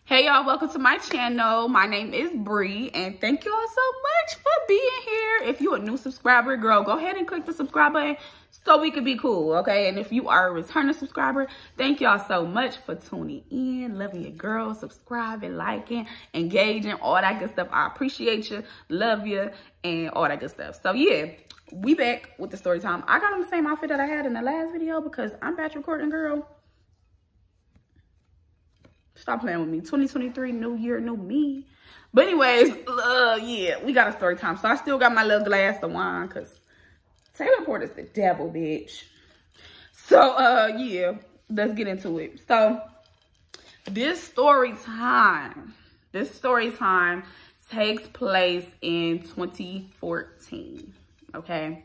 Hey y'all, welcome to my channel. My name is Bree and thank y'all so much for being here. If you a new subscriber, girl, go ahead and click the subscribe button so we can be cool, okay? And if you are a returning subscriber, thank y'all so much for tuning in, loving your girl, subscribing, liking, engaging, all that good stuff. I appreciate you, love you, and all that good stuff. So yeah, we back with the story time. I got on the same outfit that I had in the last video because I'm batch recording, girl. Stop playing with me. 2023, new year, new me. But anyways, yeah, we got a story time. So I still got my little glass of wine because teleport is the devil, bitch. So, yeah, let's get into it. So, this story time takes place in 2014, okay?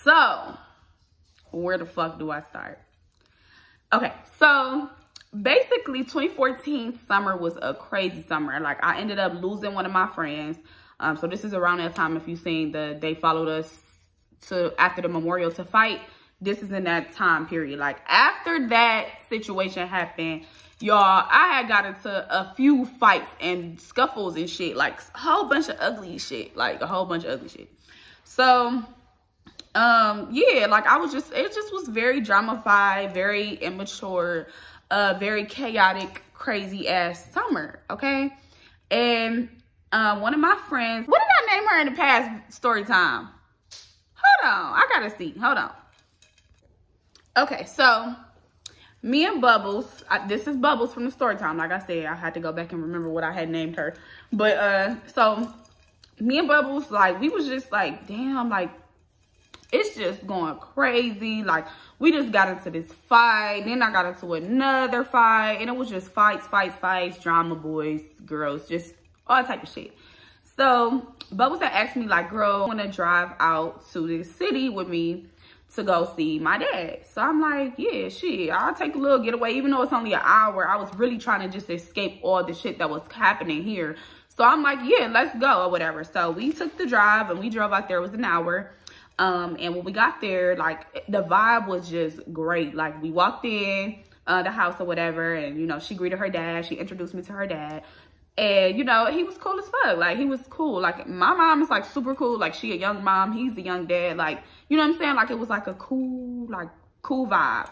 So, where the fuck do I start? Okay, so basically 2014 summer was a crazy summer. Like, I ended up losing one of my friends. So this is around that time, if you've seen they followed us to after the memorial to fight. This is in that time period. Like, after that situation happened, y'all, I had got into a few fights and scuffles and shit. Like, a whole bunch of ugly shit. Like, a whole bunch of ugly shit. So yeah, like it just was very dramified, very immature, very chaotic, crazy ass summer, okay? And one of my friends, what did I name her in the past story time? Hold on, I gotta see, hold on. Okay, so me and Bubbles, this is Bubbles from the story time. Like I said, I had to go back and remember what I had named her. But so me and Bubbles, like, we was just like, damn, like, it's just going crazy. Like, we just got into this fight. Then I got into another fight. And it was just fights, drama, boys, girls, just all type of shit. So, Bubbles had asked me, like, girl, I want to drive out to this city with me to go see my dad. So, I'm like, yeah, shit, I'll take a little getaway. Even though it's only an hour, I was really trying to just escape all the shit that was happening here. So, I'm like, yeah, let's go or whatever. So, we took the drive and we drove out there. It was an hour. And when we got there, like, the vibe was just great. Like, we walked in the house or whatever, and, you know, she greeted her dad. She introduced me to her dad. And, you know, he was cool as fuck. Like, he was cool. Like, my mom is, like, super cool. Like, she a young mom. He's a young dad. Like, you know what I'm saying? Like, it was, like, a cool vibe.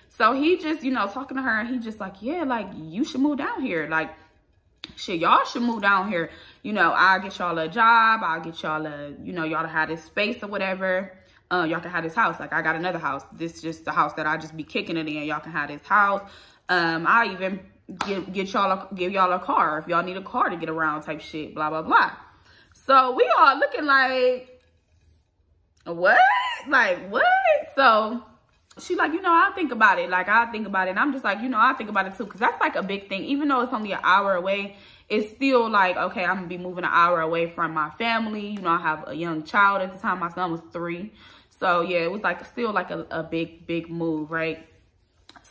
So he just, you know, talking to her, and he just like, yeah, like, you should move down here. Like, shit, y'all should move down here. You know, I'll get y'all a job. I'll get y'all a, you know, y'all to have this space or whatever. Y'all can have this house. Like, I got another house. This is just the house that I just be kicking it in. Y'all can have this house. I even give y'all a car if y'all need a car to get around type shit, blah, blah, blah. So we all looking like, what? Like, what? So she like, you know, I'll think about it. Like, I'll think about it. And I'm just like, you know, I'll think about it too. Because that's like a big thing. Even though it's only an hour away, it's still like, okay, I'm going to be moving an hour away from my family. You know, I have a young child at the time. My son was 3. So, yeah, it was like still like a big move, right?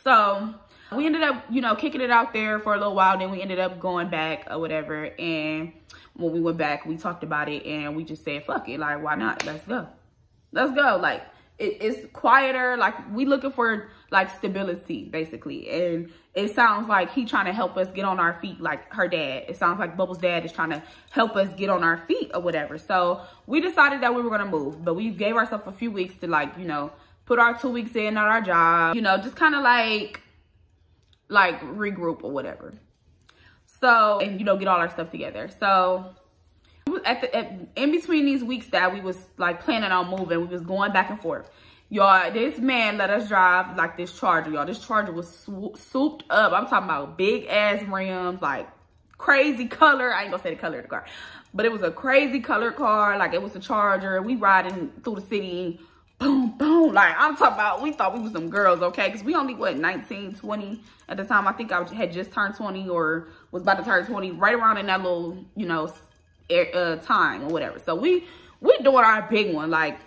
So we ended up, you know, kicking it out there for a little while. Then we ended up going back or whatever. And when we went back, we talked about it. And we just said, fuck it. Like, why not? Let's go. Let's go. Like, it's quieter. Like, we looking for like stability basically, and it sounds like he trying to help us get on our feet. Like, her dad, it sounds like Bubbles' dad is trying to help us get on our feet or whatever. So we decided that we were gonna move, but we gave ourselves a few weeks to, like, you know, put our 2 weeks in at our job, you know, just kind of like regroup or whatever. So, and, you know, get all our stuff together. So in between these weeks that we was like planning on moving, we was going back and forth. Y'all, this man let us drive like this Charger, y'all. This Charger was souped up. I'm talking about big ass rims, like crazy color. I ain't gonna say the color of the car, but it was a crazy colored car. Like, it was a Charger. We riding through the city, boom, boom. Like, I'm talking about, we thought we was some girls, okay? Because we only, what, 19, 20 at the time. I think I had just turned 20 or was about to turn 20, right around in that little, you know, time or whatever. So we doing our big one. Like,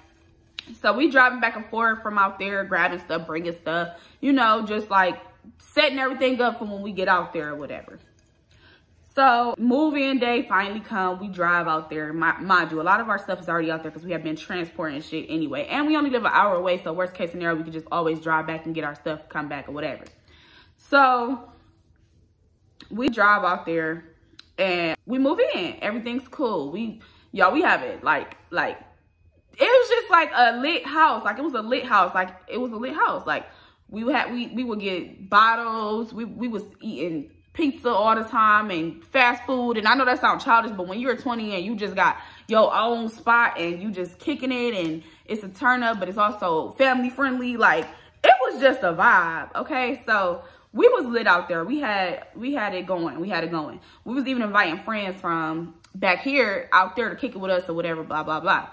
so we driving back and forth from out there, grabbing stuff, bringing stuff, you know, just like setting everything up for when we get out there or whatever. So move-in day finally come. We drive out there. Mind you, a lot of our stuff is already out there because we have been transporting shit anyway. And we only live an hour away, so worst case scenario, we could just always drive back and get our stuff, come back or whatever. So We drive out there and we move in. Everything's cool. We have it like it was just like a lit house. Like it was a lit house. Like we would get bottles. We was eating pizza all the time and fast food. And I know that sounds childish, but when you're 20 and you just got your own spot and you just kicking it and it's a turn up, but it's also family friendly, like it was just a vibe. Okay, so we was lit out there. We had it going. We was even inviting friends from back here out there to kick it with us or whatever, blah blah blah.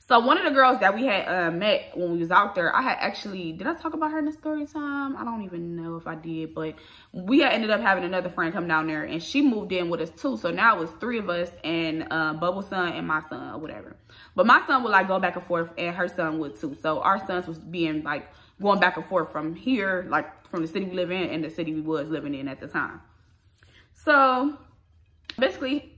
So one of the girls that we had met when we was out there, I had actually, did I talk about her in the story time? I don't even know if I did, but we had ended up having another friend come down there and she moved in with us too. So now it was 3 of us and Bubble's son and my son or whatever. But my son would like go back and forth and her son would too. So our sons was being like going back and forth from here, like from the city we live in and the city we was living in at the time. So basically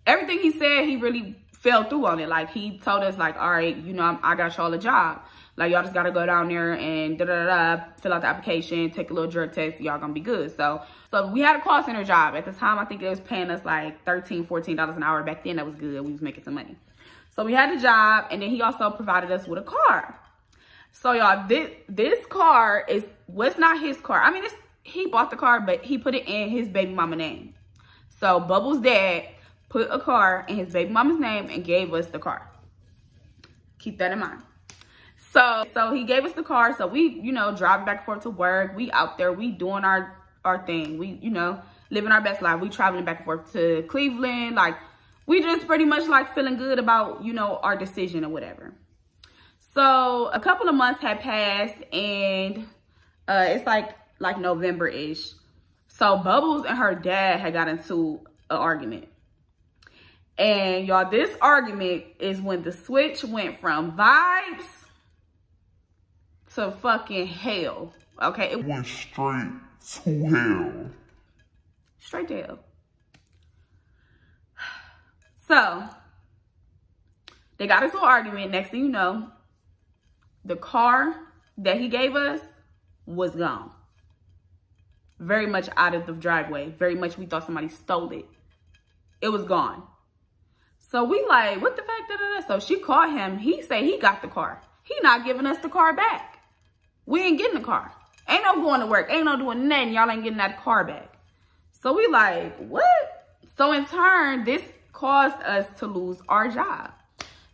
everything he said, he really fell through on it. Like he told us like, all right, you know, I got y'all a job. Like y'all just got to go down there and fill out the application, take a little drug test. Y'all gonna be good. So we had a call center job. At the time, I think it was paying us like $13, $14 an hour. Back then, that was good. We was making some money. So we had the job and then he also provided us with a car. So y'all, this car was not his car. I mean, he bought the car, but he put it in his baby mama name. So Bubbles' dad put a car in his baby mama's name and gave us the car. Keep that in mind. So he gave us the car. So we, you know, driving back and forth to work. We out there, we doing our thing. We, you know, living our best life. We traveling back and forth to Cleveland. Like we just pretty much like feeling good about, you know, our decision or whatever. So a couple of months had passed and it's like November-ish. So Bubbles and her dad had got into an argument. And y'all, this argument is when the switch went from vibes to fucking hell. Okay? It went straight to hell. Straight to hell. So, they got into an argument. Next thing you know, the car that he gave us was gone. Very much out of the driveway. Very much we thought somebody stole it. It was gone. So we like, what the fuck? So she called him. He said he got the car. He not giving us the car back. We ain't getting the car. Ain't no going to work. Ain't no doing nothing. Y'all ain't getting that car back. So we like, what? So in turn, this caused us to lose our job.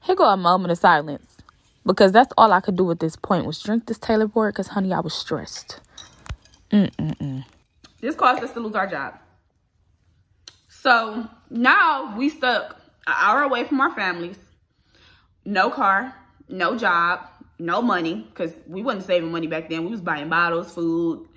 Here go a moment of silence. Because that's all I could do at this point was drink this Taylor Port. Because, honey, I was stressed. This caused us to lose our job. So now we stuck an hour away from our families. No car, no job, no money. Because we wasn't saving money back then. We was buying bottles, food,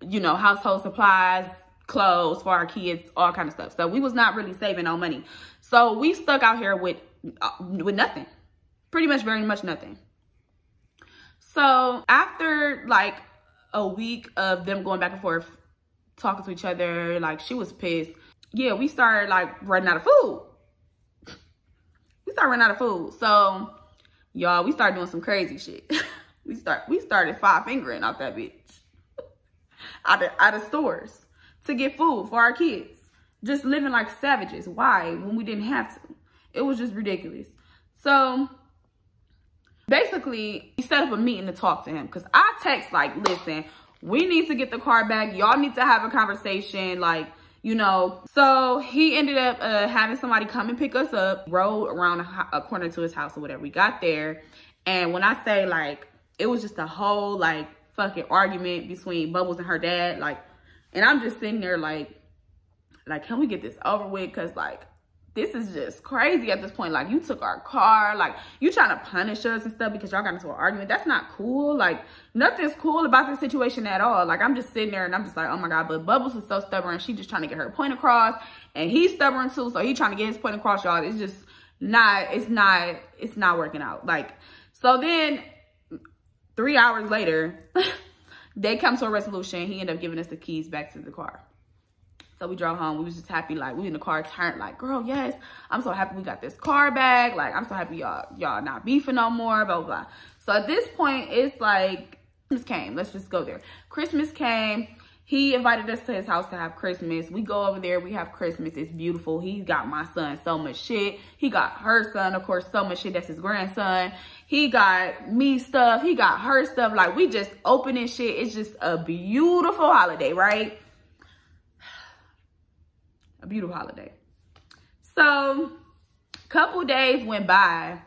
you know, household supplies, clothes for our kids, all kind of stuff. So we was not really saving no money. So we stuck out here with nothing. Pretty much, very much nothing. So after like a week of them going back and forth, talking to each other, like she was pissed. Yeah, we started like running out of food. So y'all, we started doing some crazy shit. we started 5-fingering out that bitch. out of stores to get food for our kids. Just living like savages. Why? When we didn't have to. It was just ridiculous. So basically, we set up a meeting to talk to him. Because I text like, listen, we need to get the car back. Y'all need to have a conversation. Like, you know. So he ended up having somebody come and pick us up. Rode around a corner to his house or whatever. We got there. And when I say like, it was just a whole like fucking argument between Bubbles and her dad. Like, and I'm just sitting there like, can we get this over with? Because like, this is just crazy at this point. Like, you took our car. Like, you trying to punish us and stuff because y'all got into an argument. That's not cool. Like, nothing's cool about this situation at all. Like, I'm just sitting there and I'm just like, oh my God. But Bubbles is so stubborn. She just trying to get her point across. And he's stubborn too. So he trying to get his point across, y'all. It's just not, it's not working out. Like, so then 3 hours later, they come to a resolution. He ended up giving us the keys back to the car. So we drove home. We was just happy. Like, we in the car turned like, girl, yes, I'm so happy we got this car back. Like, I'm so happy y'all not beefing no more, blah, blah, blah. So at this point, it's like, Christmas came. Let's just go there. Christmas came. He invited us to his house to have Christmas. We go over there. We have Christmas. It's beautiful. He got my son so much shit. He got her son, of course, so much shit. That's his grandson. He got me stuff. He got her stuff. Like, we just opening shit. It's just a beautiful holiday, right? A beautiful holiday. So, couple days went by.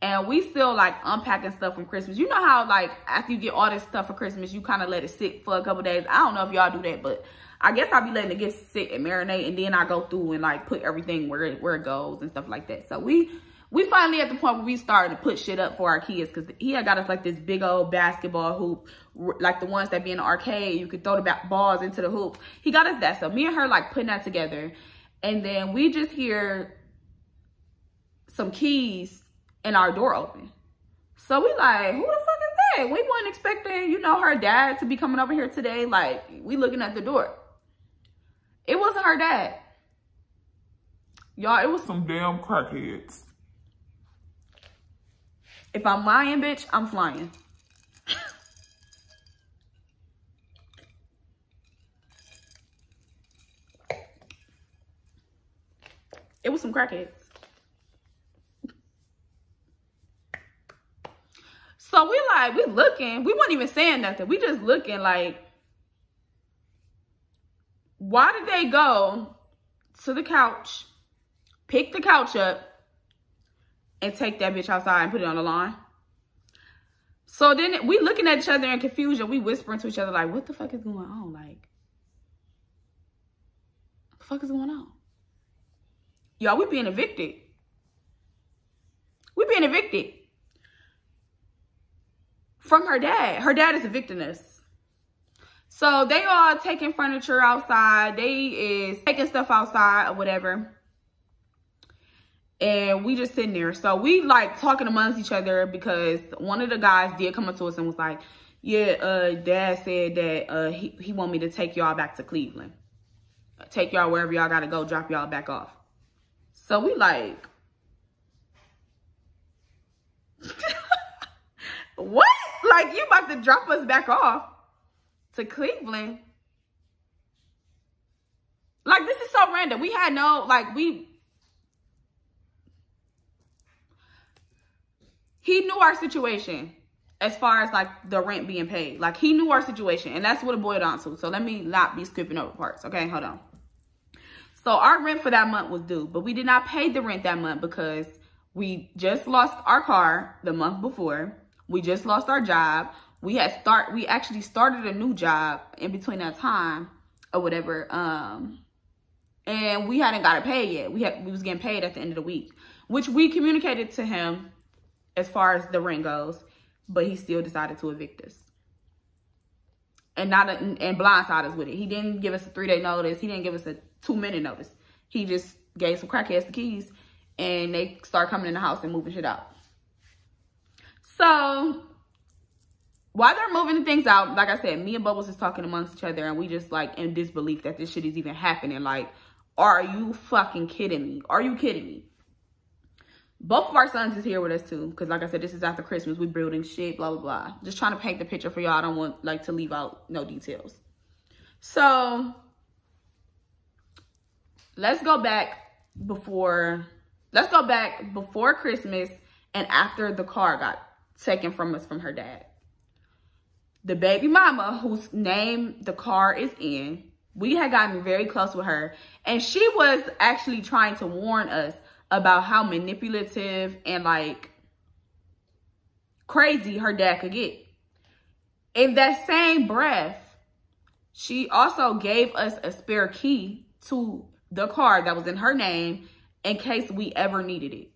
And we still, like, unpacking stuff from Christmas. You know how, like, after you get all this stuff for Christmas, you kind of let it sit for a couple days. I don't know if y'all do that, but I guess I'll be letting it get sit and marinate. And then I go through and, like, put everything where it goes and stuff like that. So we finally at the point where we started to put shit up for our kids. Because he had got us, like, this big old basketball hoop. Like, the ones that be in the arcade. You could throw the balls into the hoop. He got us that. So me and her, like, putting that together. And then we just hear some keys and our door open. So we like, who the fuck is that? We weren't expecting, you know, her dad to be coming over here today. Like, we looking at the door. It wasn't her dad. Y'all, it was some damn crackheads. If I'm lying, bitch, I'm flying. It was some crackheads. So we looking. We weren't even saying nothing. We just looking like, why did they go to the couch, pick the couch up, and take that bitch outside and put it on the lawn? So then we looking at each other in confusion. We whispering to each other like, what the fuck is going on? Like, what the fuck is going on? Y'all, we being evicted. We being evicted. From her dad. Her dad is evicting us. So they all taking furniture outside. They is taking stuff outside or whatever. And we just sitting there. So we like talking amongst each other because one of the guys did come up to us and was like, yeah, dad said that he want me to take y'all back to Cleveland. Take y'all wherever y'all gotta go, drop y'all back off. So we like, what? Like, you about to drop us back off to Cleveland? Like, this is so random. We had no, like, he knew our situation as far as, like, the rent being paid. Like, he knew our situation, and that's what it boiled down to. So let me not be skipping over parts, okay? Hold on. So our rent for that month was due, but we did not pay the rent that month because we just lost our car the month before. We just lost our job. We actually started a new job in between that time or whatever. And we hadn't got it paid yet. We was getting paid at the end of the week, which we communicated to him as far as the rent goes, but he still decided to evict us. And blindside us with it. He didn't give us a 3-day notice. He didn't give us a 2-minute notice. He just gave some crackheads the keys and they start coming in the house and moving shit out. So, while they're moving the things out, like I said, me and Bubbles is talking amongst each other, and we just, like, in disbelief that this shit is even happening. Like, are you fucking kidding me? Are you kidding me? Both of our sons is here with us, too, because, like I said, this is after Christmas. We building shit, blah, blah, blah. Just trying to paint the picture for y'all. I don't want, like, to leave out no details. So, let's go back before Christmas and after the car got taken from us from her dad. The baby mama whose name the car is in, we had gotten very close with her, and she was actually trying to warn us about how manipulative and like crazy her dad could get. In that same breath, she also gave us a spare key to the car that was in her name in case we ever needed it.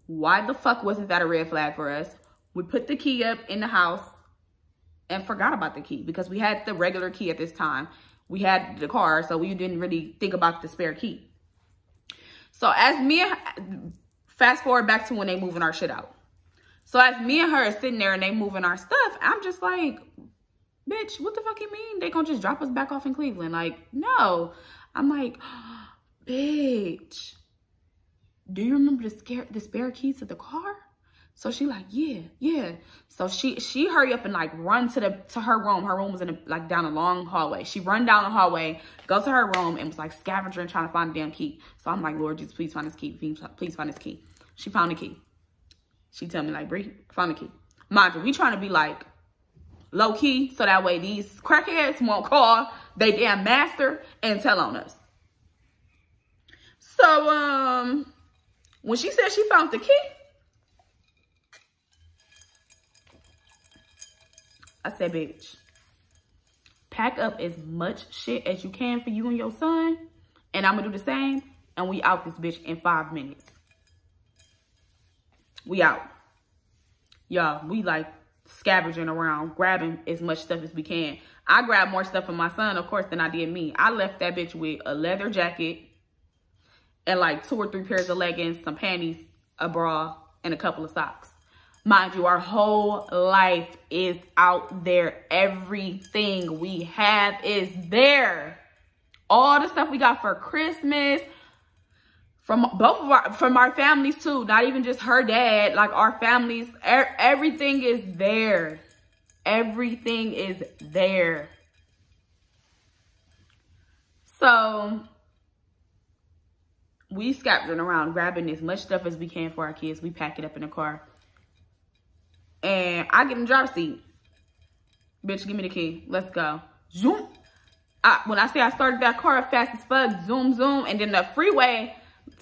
Why the fuck wasn't that a red flag for us? We put the key up in the house and forgot about the key because we had the regular key at this time. We had the car, so we didn't really think about the spare key. So as me and fast forward back to when they moving our shit out. So as me and her are sitting there and they moving our stuff, I'm just like, bitch, what the fuck you mean? They gonna just drop us back off in Cleveland? Like, no. I'm like, bitch, do you remember the spare keys to the car? So she like, yeah. So she hurry up and like run to her room. Her room was in like down a long hallway. She run down the hallway, go to her room, and was like scavenging, trying to find the damn key. So I'm like, Lord Jesus, please find this key. Please find this key. She found the key. She tell me like, Bree, found the key. Mind you, we trying to be like low key, so that way these crackheads won't call they damn master and tell on us. So when she said she found the key, I said, bitch, pack up as much shit as you can for you and your son, and I'm gonna do the same, and we out this bitch in 5 minutes. We out. Y'all, we like scavenging around, grabbing as much stuff as we can. I grabbed more stuff for my son, of course, than I did me. I left that bitch with a leather jacket and like 2 or 3 pairs of leggings, some panties, a bra, and a couple of socks. Mind you, our whole life is out there. Everything we have is there. All the stuff we got for Christmas, from our families too. Not even just her dad, like our families. Everything is there. Everything is there. So we scavenging around, grabbing as much stuff as we can for our kids. We pack it up in the car. And I get in the driver's seat. Bitch, give me the key. Let's go. Zoom. When I say I started that car fast as fuck, zoom, zoom. And then the freeway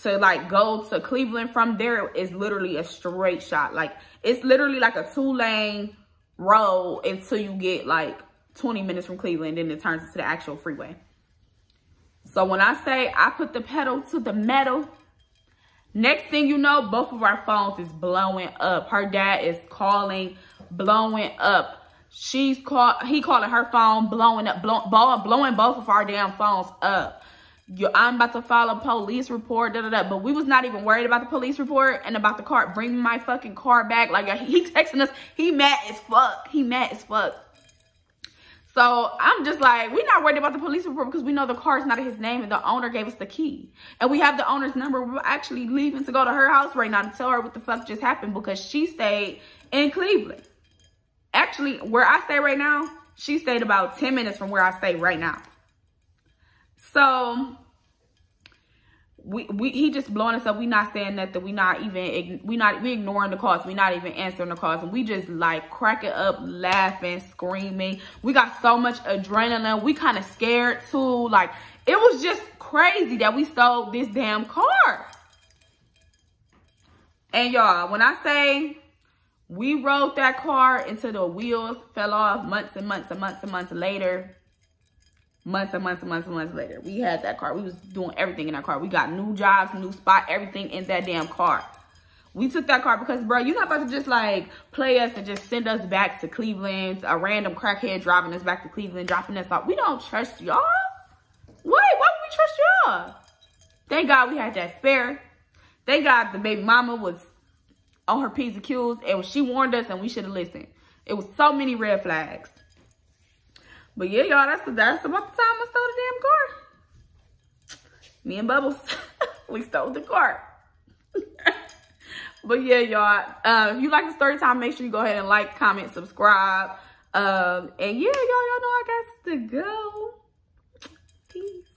to like go to Cleveland from there is literally a straight shot. Like it's literally like a 2-lane road until you get like 20 minutes from Cleveland. Then it turns into the actual freeway. So when I say I put the pedal to the metal, next thing you know, both of our phones is blowing up. Her dad is calling, blowing up. He calling her phone, blowing up, blowing both of our damn phones up. I'm about to file a police report, But we was not even worried about the police report and about the car. Bring my fucking car back. Like he texting us. He mad as fuck. He mad as fuck. So I'm just like, we're not worried about the police report because we know the car's not in his name and the owner gave us the key. And we have the owner's number. We're actually leaving to go to her house right now to tell her what the fuck just happened because she stayed in Cleveland. Actually, where I stay right now, she stayed about 10 minutes from where I stay right now. So he just blowing us up. We not saying nothing. We ignoring the calls. We not even answering the calls. And we just like cracking up, laughing, screaming. We got so much adrenaline. We kind of scared too. Like it was just crazy that we stole this damn car. And y'all, when I say we rode that car until the wheels fell off months and months and months and months later. Months and months and months and months later, we had that car. We was doing everything in that car. We got new jobs, new spot, everything in that damn car. We took that car because, bro, you're not about to just like play us and just send us back to Cleveland. A random crackhead driving us back to Cleveland, dropping us off. We don't trust y'all. Wait, why would we trust y'all? Thank God we had that spare. Thank God the baby mama was on her P's and Q's and she warned us and we should have listened. It was so many red flags. But yeah, y'all, that's about the time I stole the damn car. Me and Bubbles, we stole the car. But yeah, y'all, if you like the story time, make sure you go ahead and like, comment, subscribe. And yeah, y'all know I got to go. Peace.